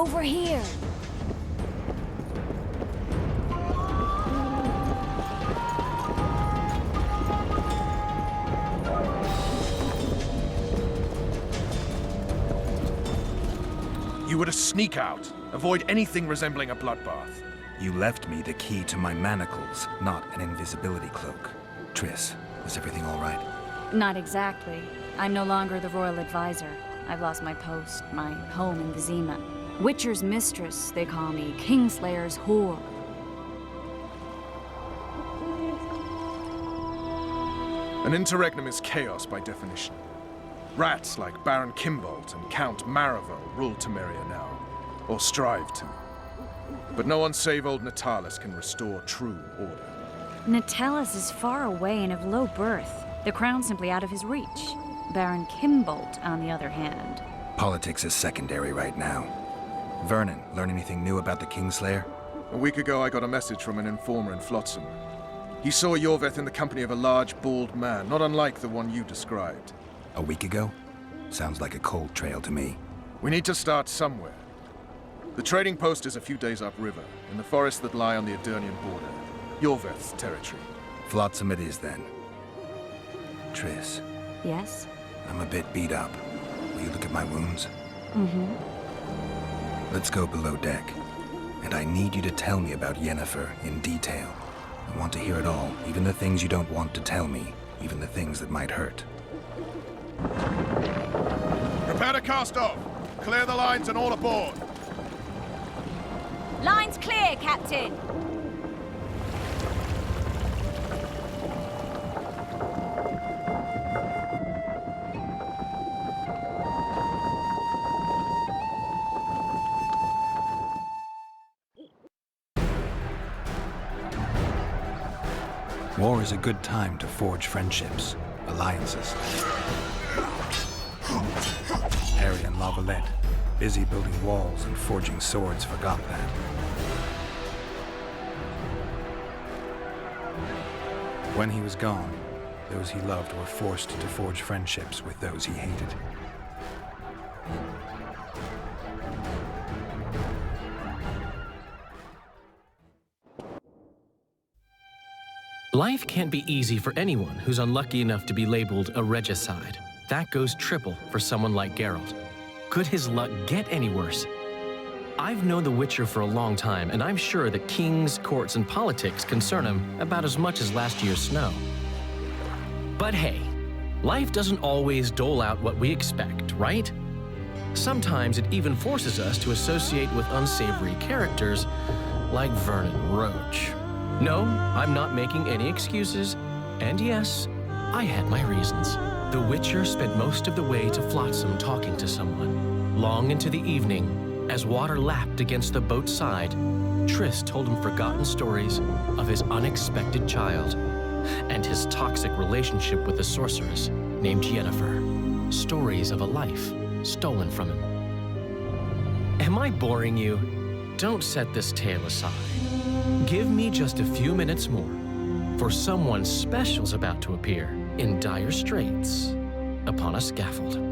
Over here! You were to sneak out. Avoid anything resembling a bloodbath. You left me the key to my manacles, not an invisibility cloak. Triss, is everything all right? Not exactly. I'm no longer the royal advisor. I've lost my post, my home in Vizima. Witcher's mistress, they call me. Kingslayer's whore. An interregnum is chaos by definition. Rats like Baron Kimbolt and Count Maravel rule Temeria now, or strive to. But no one save old Natalis can restore true order. Natalis is far away and of low birth. The crown's simply out of his reach. Baron Kimbolt, on the other hand. Politics is secondary right now. Vernon, learn anything new about the Kingslayer? A week ago I got a message from an informer in Flotsam. He saw Yorveth in the company of a large, bald man, not unlike the one you described. A week ago? Sounds like a cold trail to me. We need to start somewhere. The trading post is a few days upriver, in the forests that lie on the Edirnian border. Yorveth's territory. Flotsam it is, then. Triss, Yes? I'm a bit beat up. Will you look at my wounds? Mm-hmm. Let's go below deck. And I need you to tell me about Yennefer in detail. I want to hear it all, even the things you don't want to tell me, even the things that might hurt. Prepare to cast off! Clear the lines and all aboard! Line's clear, Captain! War is a good time to forge friendships, alliances. Harry and Valette, busy building walls and forging swords, forgot that. When he was gone, those he loved were forced to forge friendships with those he hated. Life can't be easy for anyone who's unlucky enough to be labeled a regicide. That goes triple for someone like Geralt. Could his luck get any worse? I've known the Witcher for a long time, and I'm sure that kings, courts, and politics concern him about as much as last year's snow. But hey, life doesn't always dole out what we expect, right? Sometimes it even forces us to associate with unsavory characters like Vernon Roach. No, I'm not making any excuses, and yes, I had my reasons. The Witcher spent most of the way to Flotsam talking to someone. Long into the evening, as water lapped against the boat's side, Triss told him forgotten stories of his unexpected child and his toxic relationship with a sorceress named Yennefer. Stories of a life stolen from him. Am I boring you? Don't set this tale aside. Give me just a few minutes more, for someone special's about to appear in dire straits upon a scaffold.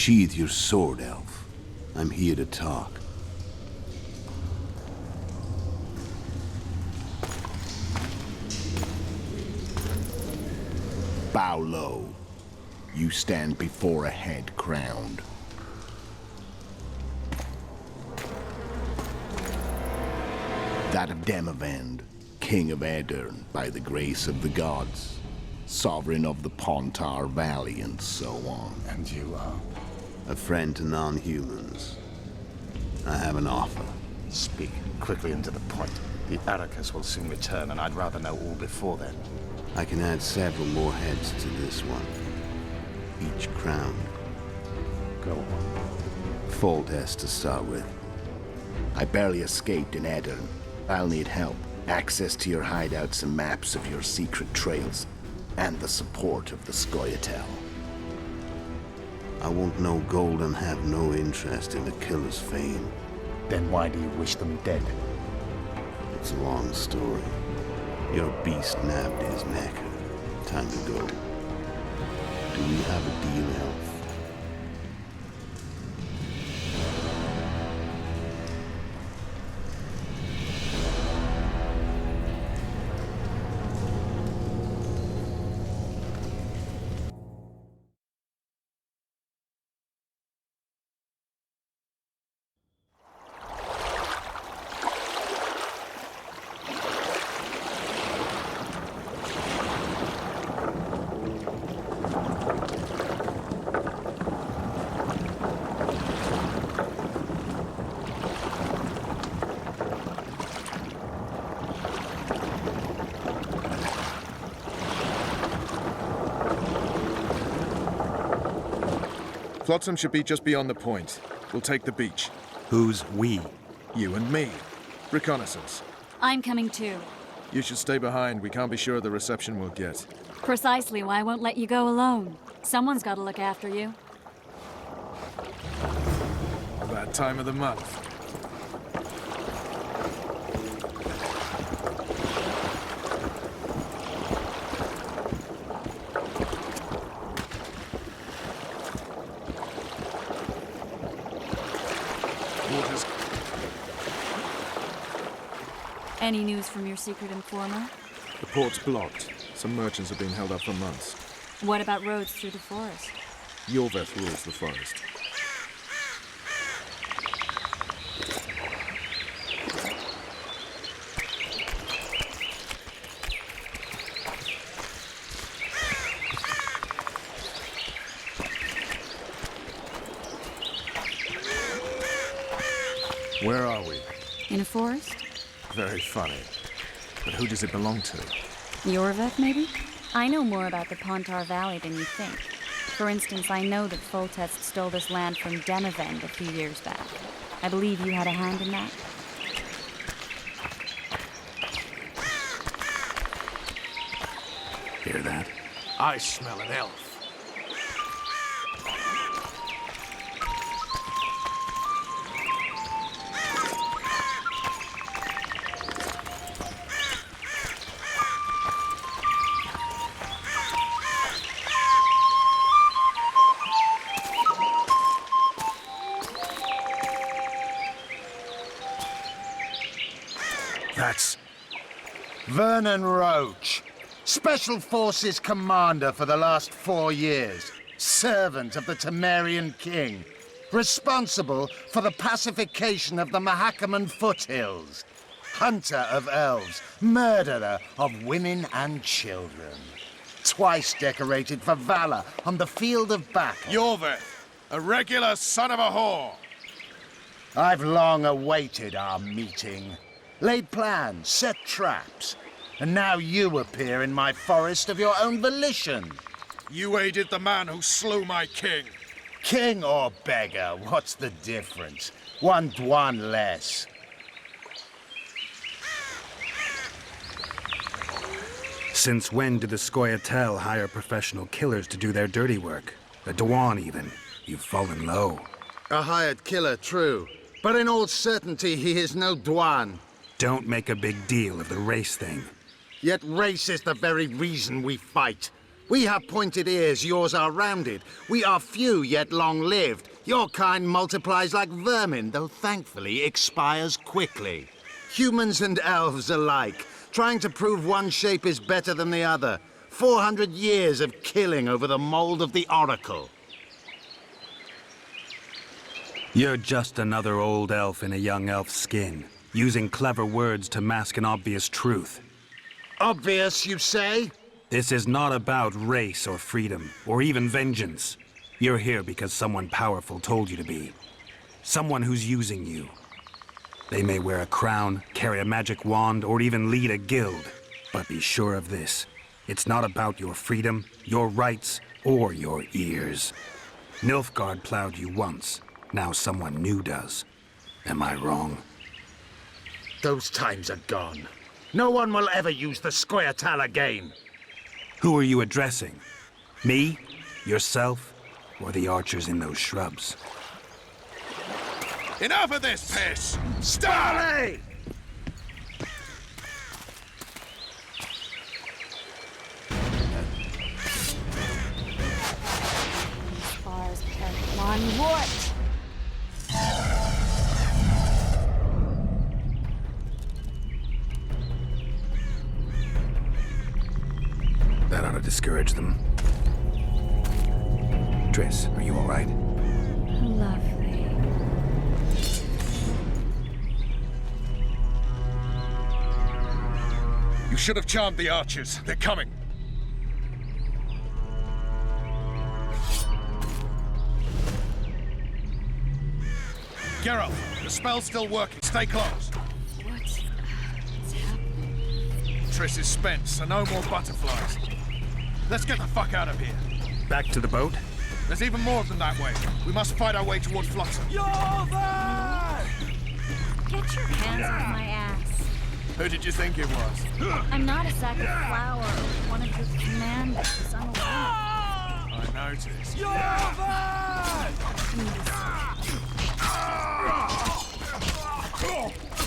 Sheathe your sword, elf. I'm here to talk. Bow low. You stand before a head crowned. That of Demavend, King of Aedirn, by the grace of the gods, sovereign of the Pontar Valley, and so on. And you are? A friend to non-humans. I have an offer. Speak quickly and to the point. The Arrakis will soon return, and I'd rather know all before then. I can add several more heads to this one. Each crowned. Go on. Foltest to start with. I barely escaped in Aedirn. I'll need help. Access to your hideouts and maps of your secret trails. And the support of the Scoia'tael. I want no gold and have no interest in the killer's fame. Then why do you wish them dead? It's a long story. Your beast nabbed his neck. Time to go. Do we have a deal, elf? Flotsam should be just beyond the point. We'll take the beach. Who's we? You and me. Reconnaissance. I'm coming too. You should stay behind. We can't be sure of the reception we'll get. Precisely why I won't let you go alone. Someone's got to look after you. That time of the month. Waters. Any news from your secret informer? The port's blocked. Some merchants have been held up for months. What about roads through the forest? Yorveth rules the forest. Where are we? In a forest? Very funny. But who does it belong to? Yorveth, maybe? I know more about the Pontar Valley than you think. For instance, I know that Foltest stole this land from Demavend a few years back. I believe you had a hand in that? Hear that? I smell an elf. That's Vernon Roach, Special Forces Commander for the last 4 years, servant of the Temerian King, responsible for the pacification of the Mahakaman foothills, hunter of elves, murderer of women and children, twice decorated for valor on the field of battle. Yorveth, a regular son of a whore. I've long awaited our meeting. Laid plans, set traps, and now you appear in my forest of your own volition. You aided the man who slew my king. King or beggar, what's the difference? One Dwan less. Since when do the Scoia'tael hire professional killers to do their dirty work? The Dwan, even. You've fallen low. A hired killer, true. But in all certainty, he is no Dwan. Don't make a big deal of the race thing. Yet race is the very reason we fight. We have pointed ears, yours are rounded. We are few, yet long-lived. Your kind multiplies like vermin, though thankfully expires quickly. Humans and elves alike, trying to prove one shape is better than the other. 400 years of killing over the mold of the Oracle. You're just another old elf in a young elf's skin, using clever words to mask an obvious truth. Obvious, you say? This is not about race or freedom, or even vengeance. You're here because someone powerful told you to be. Someone who's using you. They may wear a crown, carry a magic wand, or even lead a guild. But be sure of this. It's not about your freedom, your rights, or your ears. Nilfgaard plowed you once. Now someone new does. Am I wrong? Those times are gone. No one will ever use the square tile again. Who are you addressing? Me? Yourself? Or the archers in those shrubs? Enough of this piss! Stop! Spars, Pokemon, what? That ought to discourage them. Triss, are you all right? Lovely. You should have charmed the archers. They're coming. Geralt, the spell's still working. Stay close. What's happening? Triss is spent, so no more butterflies. Let's get the fuck out of here. Back to the boat? There's even more of them that way. We must fight our way towards Flotsam. Get your hands off my ass. Who did you think it was? I'm not a sack of flour or one of your commanders. I'm a woman. I noticed.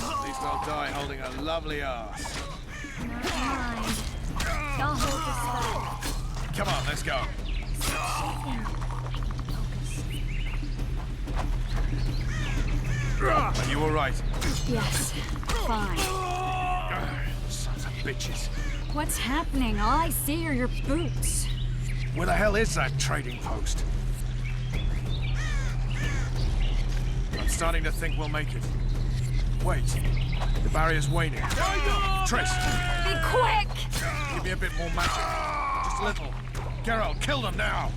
At least I'll die holding a lovely ass. Not mine. Y'all hold this back. Come on, let's go. Are you all right? Yes, fine. Sons of bitches. What's happening? All I see are your boots. Where the hell is that trading post? I'm starting to think we'll make it. Wait, the barrier's waning. Triss! Be quick! Give me a bit more magic. Just a little. Geralt, kill them now!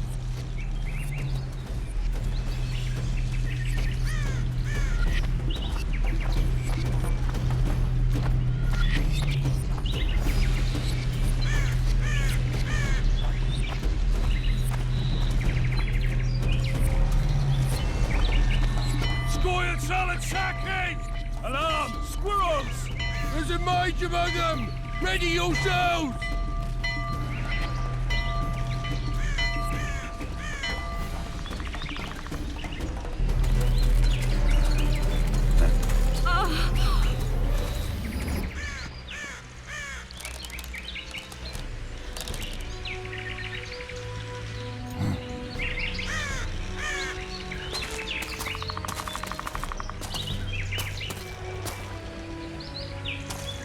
Scoil solid sacking! Alarm! Squirrels! There's a mage among them! Ready yourselves!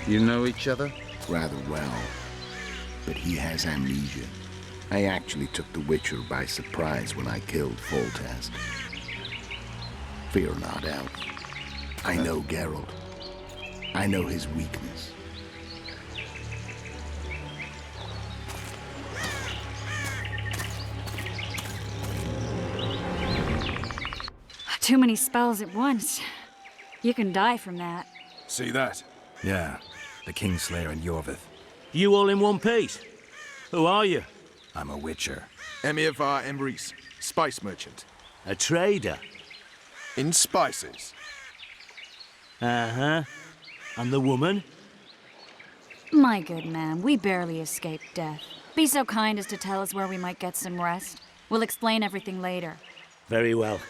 You know each other? Rather well. But he has amnesia. I actually took the Witcher by surprise when I killed Foltest. Fear not, Elf. I know Geralt. I know his weakness. Too many spells at once. You can die from that. See that? Yeah, the Kingslayer and Yorvith. You all in one piece? Who are you? I'm a witcher. Emir var Emrys, spice merchant. A trader? In spices. Uh-huh. And the woman? My good man, we barely escaped death. Be so kind as to tell us where we might get some rest. We'll explain everything later. Very well.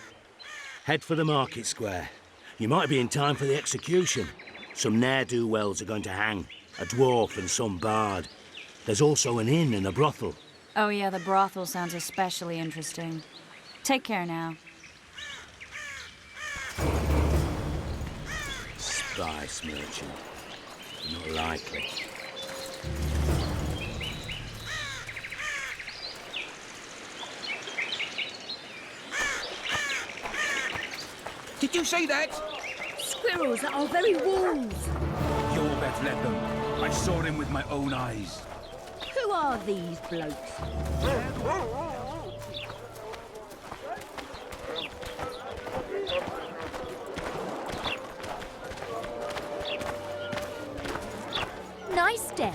Head for the market square. You might be in time for the execution. Some ne'er-do-wells are going to hang. A dwarf and some bard. There's also an inn and a brothel. Oh yeah, the brothel sounds especially interesting. Take care now. Spice merchant. Not likely. Did you see that? Squirrels at our very walls. Your bet led them. I saw him with my own eyes. Who are these blokes? Nice day.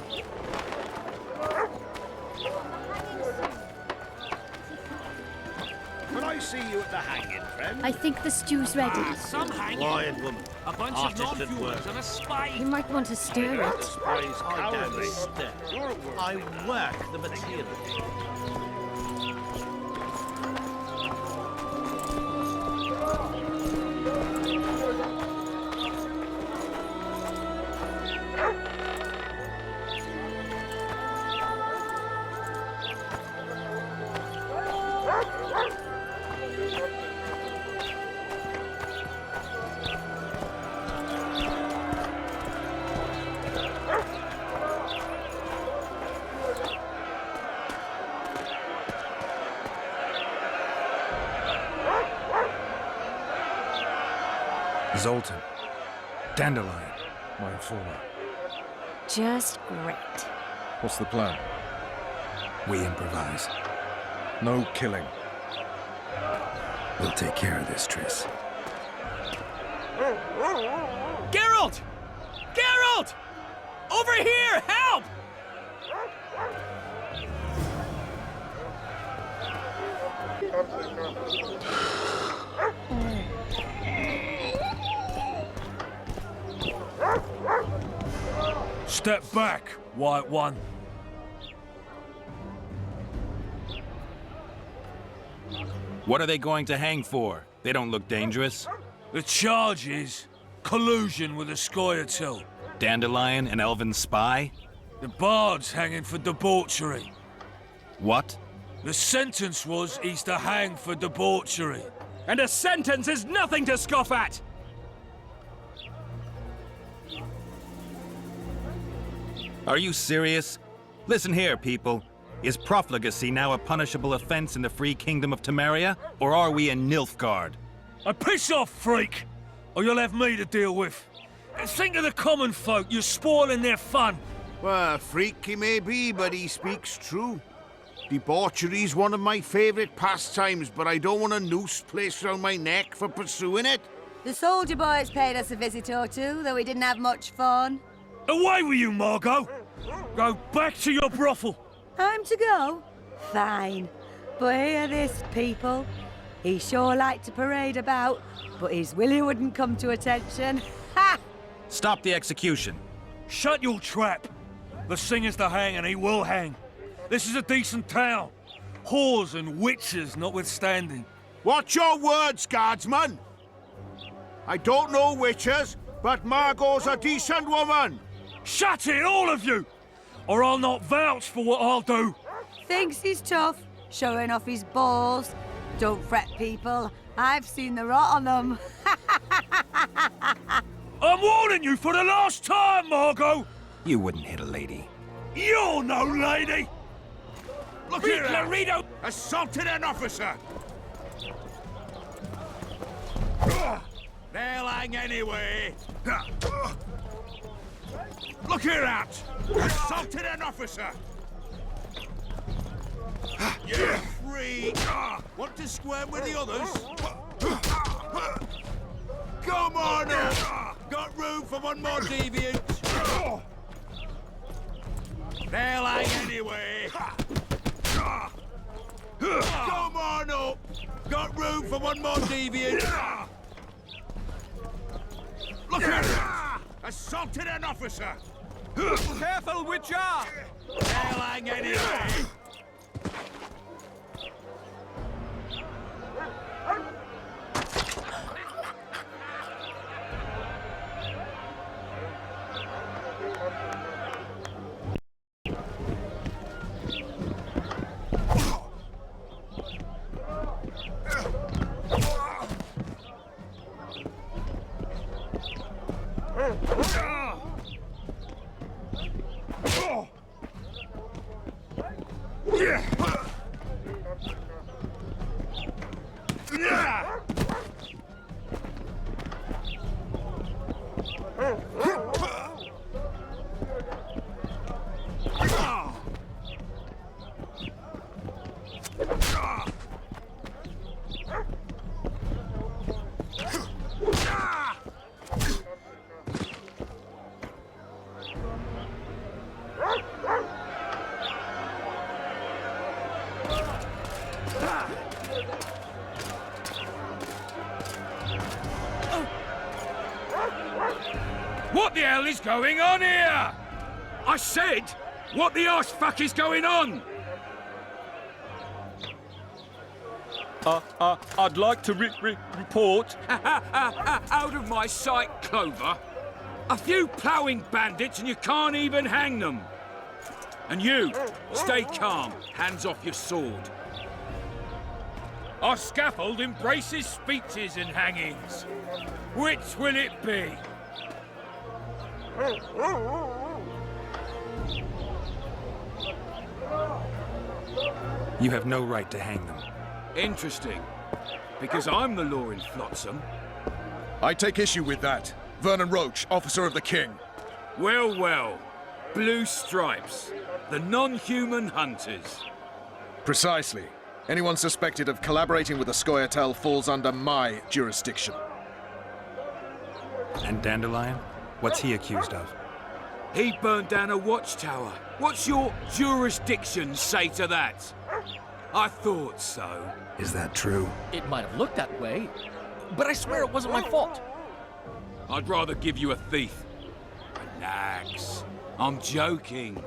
Can I see you at the hanging, friend? I think the stew's ready. Some hanging? Quiet woman. A bunch Artist of at non-viewers work. and a spy. You might want to stir it. Spies cowardly. I work the material. Zoltan. Dandelion, my informer. Just great. What's the plan? We improvise. No killing. We'll take care of this, Triss. Geralt! Geralt! Over here! Help! Step back, White One. What are they going to hang for? They don't look dangerous. The charge is collusion with a Scoia'tael. Dandelion, an elven spy? The bard's hanging for debauchery. What? The sentence was he's to hang for debauchery. And a sentence is nothing to scoff at! Are you serious? Listen here, people. Is profligacy now a punishable offense in the free kingdom of Temeria? Or are we in Nilfgaard? Piss off, freak! Or you'll have me to deal with. Think of the common folk, you're spoiling their fun. Well, freak he may be, but he speaks true. Debauchery's one of my favourite pastimes, but I don't want a noose placed around my neck for pursuing it. The soldier boys paid us a visit or two, though we didn't have much fun. Away with you, Margot! Go back to your brothel. I'm to go? Fine. But hear this, people. He sure liked to parade about, but his Willie wouldn't come to attention. Ha! Stop the execution. Shut your trap. The singer's to hang and he will hang. This is a decent town. Whores and witches notwithstanding. Watch your words, guardsman! I don't know witches, but Margot's a decent woman! Shut it, all of you! Or I'll not vouch for what I'll do. Thinks he's tough, showing off his balls. Don't fret, people. I've seen the rot on them. I'm warning you for the last time, Margot! You wouldn't hit a lady. You're no lady! Look here, Laredo! Assaulted an officer! They'll hang anyway! Look here, out! Assaulted an officer! You freak! Want to squirm with the others? Come on up! Got room for one more deviant! They'll hang anyway! Come on up! Got room for one more deviant! Look here! Assaulted an officer! Careful, Witcher! They'll hang anyway! What the hell is going on here? I said, what the arse fuck is going on? I'd like to report. Out of my sight, Clover. A few ploughing bandits and you can't even hang them. And you, stay calm, hands off your sword. Our scaffold embraces speeches and hangings. Which will it be? You have no right to hang them. Interesting. Because I'm the law in Flotsam. I take issue with that. Vernon Roach, officer of the king. Well, well. Blue stripes. The non-human hunters. Precisely. Anyone suspected of collaborating with the Scoia'tael falls under my jurisdiction. And Dandelion? What's he accused of? He burned down a watchtower. What's your jurisdiction say to that? I thought so. Is that true? It might have looked that way, but I swear it wasn't my fault. I'd rather give you a thief. Relax. I'm joking.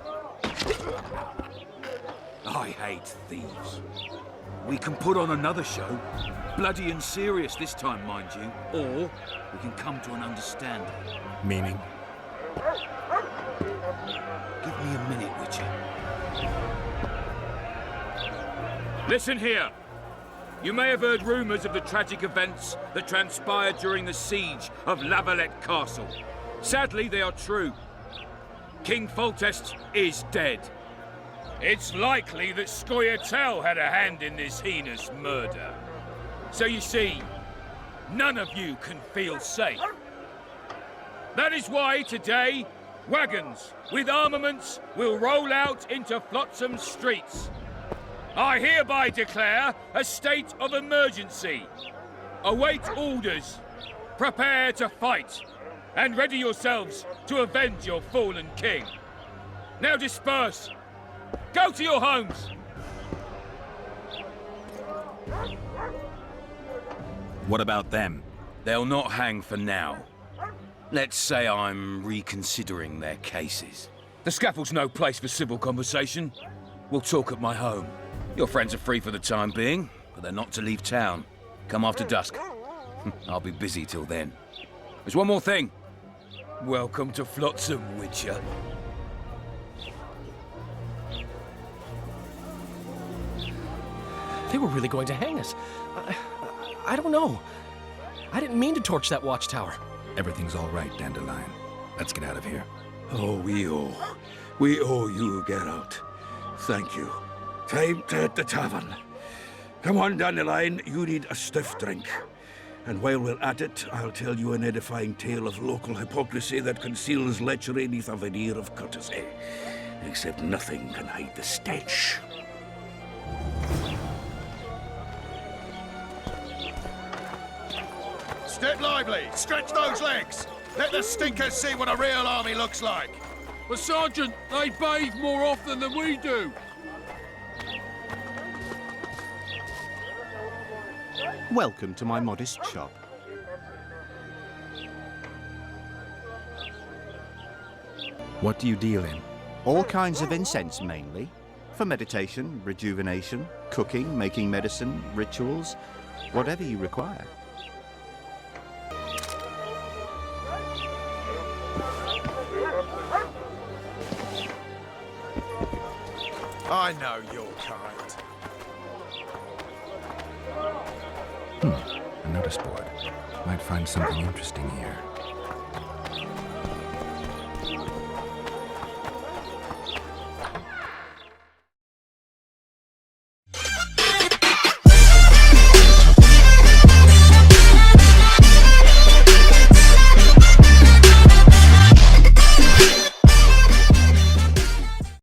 I hate thieves. We can put on another show. Bloody and serious this time, mind you. Or we can come to an understanding. Meaning? Give me a minute, Witcher. Listen here. You may have heard rumours of the tragic events that transpired during the siege of Valette Castle. Sadly, they are true. King Foltest is dead. It's likely that Scoia'tael had a hand in this heinous murder. So you see, none of you can feel safe. That is why today, wagons with armaments will roll out into Flotsam's streets. I hereby declare a state of emergency. Await orders. Prepare to fight. And ready yourselves to avenge your fallen king. Now disperse. Go to your homes. What about them? They'll not hang for now. Let's say I'm reconsidering their cases. The scaffold's no place for civil conversation. We'll talk at my home. Your friends are free for the time being, but they're not to leave town. Come after dusk. I'll be busy till then. There's one more thing. Welcome to Flotsam, Witcher. They were really going to hang us. I don't know. I didn't mean to torch that watchtower. Everything's all right, Dandelion. Let's get out of here. Oh, we owe you, Geralt. Thank you. Time to hit the tavern. Come on, Dandelion, you need a stiff drink. And while we're at it, I'll tell you an edifying tale of local hypocrisy that conceals lechery neath a veneer of courtesy. Except nothing can hide the stench. Step lively! Stretch those legs! Let the stinkers see what a real army looks like! But Sergeant, they bathe more often than we do. Welcome to my modest shop. What do you deal in? All kinds of incense, mainly. For meditation, rejuvenation, cooking, making medicine, rituals, whatever you require. I know your kind. A notice board. Might find something interesting here.